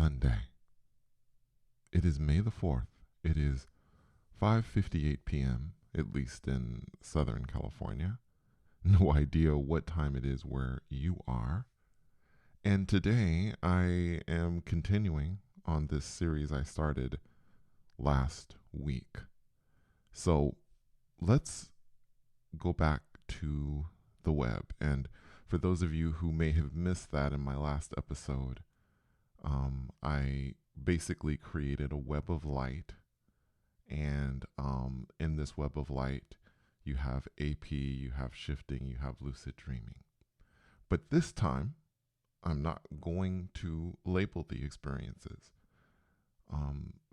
Sunday. It is May the 4th. It is 5:58 p.m., at least in Southern California. No idea what time it is where you are. And today I am continuing on this series I started last week. So let's go back to the web. And for those of you who may have missed that in my last episode, I basically created a web of light. And in this web of light, you have AP, you have shifting, you have lucid dreaming. But this time, I'm not going to label the experiences.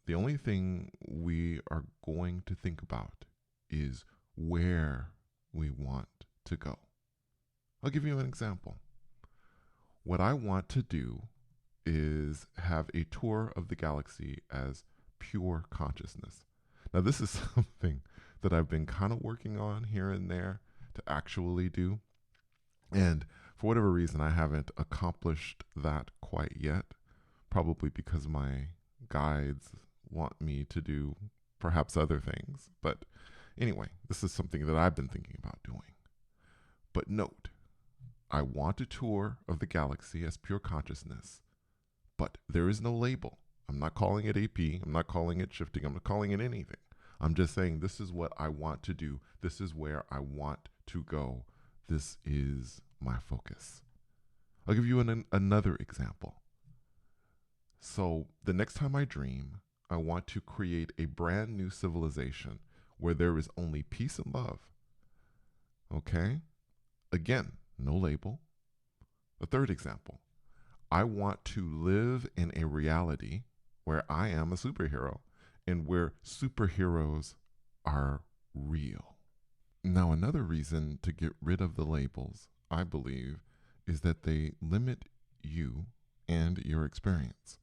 The only thing we are going to think about is where we want to go. I'll give you an example. What I want to do is have a tour of the galaxy as pure consciousness. Now, this is something that I've been kind of working on here and there to actually do. And for whatever reason, I haven't accomplished that quite yet, probably because my guides want me to do perhaps other things. But anyway, this is something that I've been thinking about doing. But note, I want a tour of the galaxy as pure consciousness, but there is no label. I'm not calling it AP. I'm not calling it shifting. I'm not calling it anything. I'm just saying this is what I want to do. This is where I want to go. This is my focus. I'll give you another example. So the next time I dream, I want to create a brand new civilization where there is only peace and love. Okay? Again, no label. A third example. I want to live in a reality where I am a superhero and where superheroes are real. Now, another reason to get rid of the labels, I believe, is that they limit you and your experience.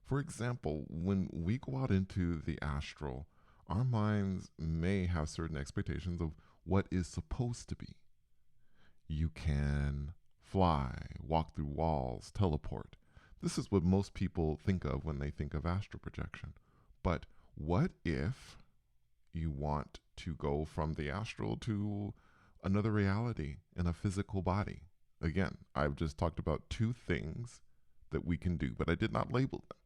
For example, when we go out into the astral, our minds may have certain expectations of what is supposed to be. You can fly, walk through walls, teleport. This is what most people think of when they think of astral projection. But what if you want to go from the astral to another reality in a physical body? Again, I've just talked about two things that we can do, but I did not label them.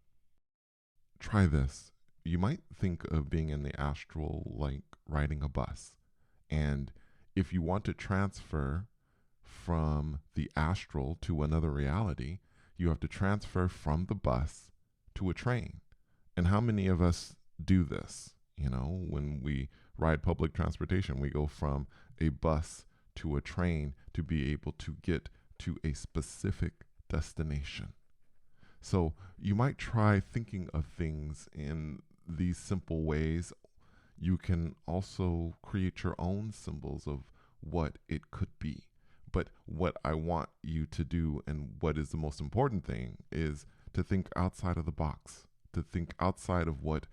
Try this. You might think of being in the astral like riding a bus. And if you want to transfer from the astral to another reality, you have to transfer from the bus to a train. And how many of us do this? You know, when we ride public transportation, we go from a bus to a train to be able to get to a specific destination. So you might try thinking of things in these simple ways. You can also create your own symbols of what it could be. But what I want you to do, and what is the most important thing, is to think outside of the box, to think outside of what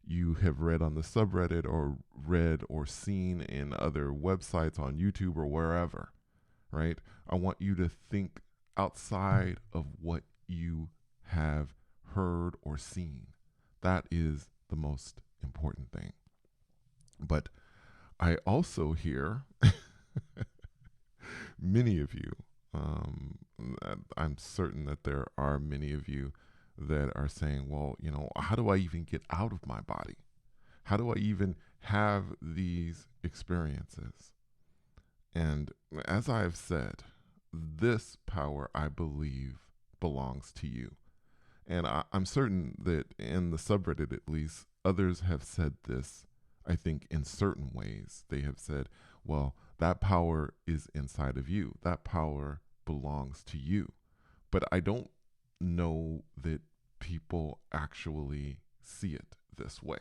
you have read on the subreddit or read or seen in other websites on YouTube or wherever, right? I want you to think outside of what you have heard or seen. That is the most important thing. But I also hear many of you, I'm certain that there are many of you that are saying, well, you know, how do I even get out of my body? How do I even have these experiences? And as I have said, this power, I believe, belongs to you. And I'm certain that in the subreddit, at least, others have said this, I think, in certain ways. They have said, well, that power is inside of you. That power belongs to you. But I don't know that people actually see it this way.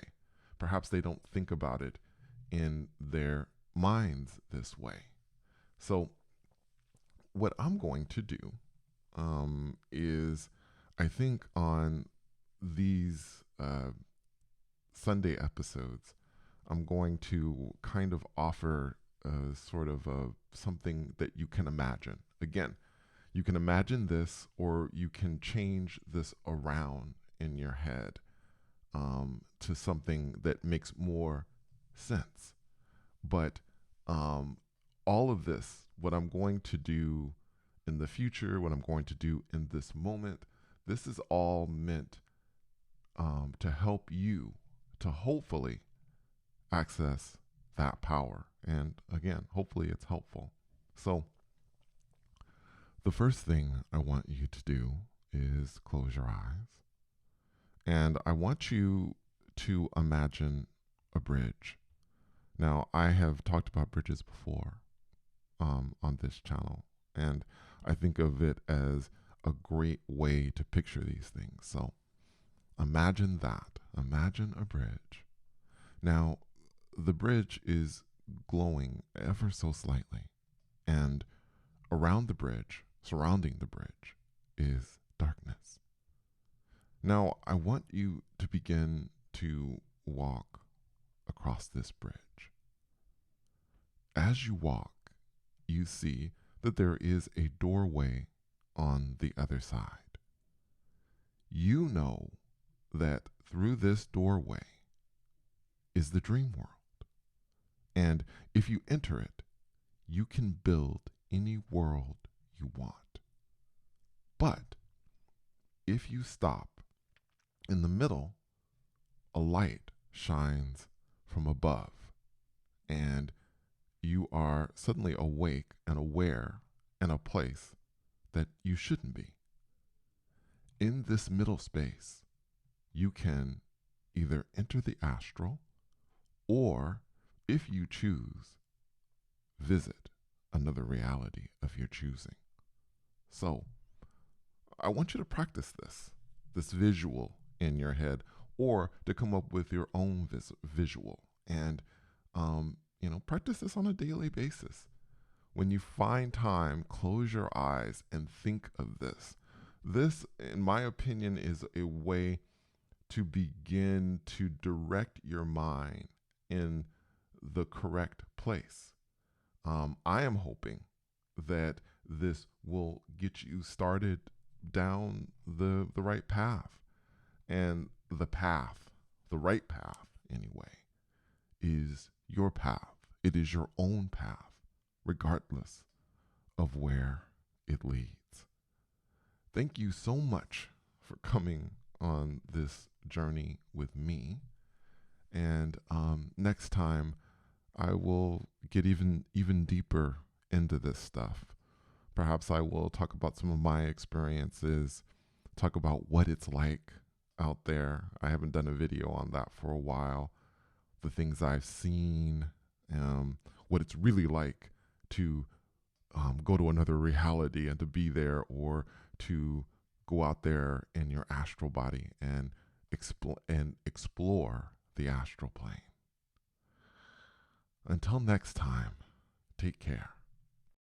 Perhaps they don't think about it in their minds this way. So, what I'm going to do is, I think on these Sunday episodes, I'm going to kind of offer sort of something that you can imagine. Again, You can imagine this, or you can change this around in your head to something that makes more sense. But all of this, what I'm going to do in the future, what I'm going to do in this moment, this is all meant to help you to hopefully access that power. And again, hopefully it's helpful. So, the first thing I want you to do is close your eyes. And I want you to imagine a bridge. Now, I have talked about bridges before on this channel, and I think of it as a great way to picture these things. So, imagine that. Imagine a bridge. Now, the bridge is glowing ever so slightly, and around the bridge, surrounding the bridge, is darkness. Now, I want you to begin to walk across this bridge. As you walk, you see that there is a doorway on the other side. You know that through this doorway is the dream world. And if you enter it, you can build any world you want. But if you stop in the middle, a light shines from above, and you are suddenly awake and aware in a place that you shouldn't be. In this middle space, you can either enter the astral, or if you choose, visit another reality of your choosing. So, I want you to practice this visual in your head, or to come up with your own visual. And, practice this on a daily basis. When you find time, close your eyes and think of this. This, in my opinion, is a way to begin to direct your mind in the correct place. I am hoping that this will get you started down the right path. And the path, the right path anyway, is your path. It is your own path, regardless of where it leads. Thank you so much for coming on this journey with me. And next time, I will get even deeper into this stuff. Perhaps I will talk about some of my experiences, talk about what it's like out there. I haven't done a video on that for a while. The things I've seen, what it's really like to go to another reality and to be there, or to go out there in your astral body and explore the astral plane. Until next time, take care.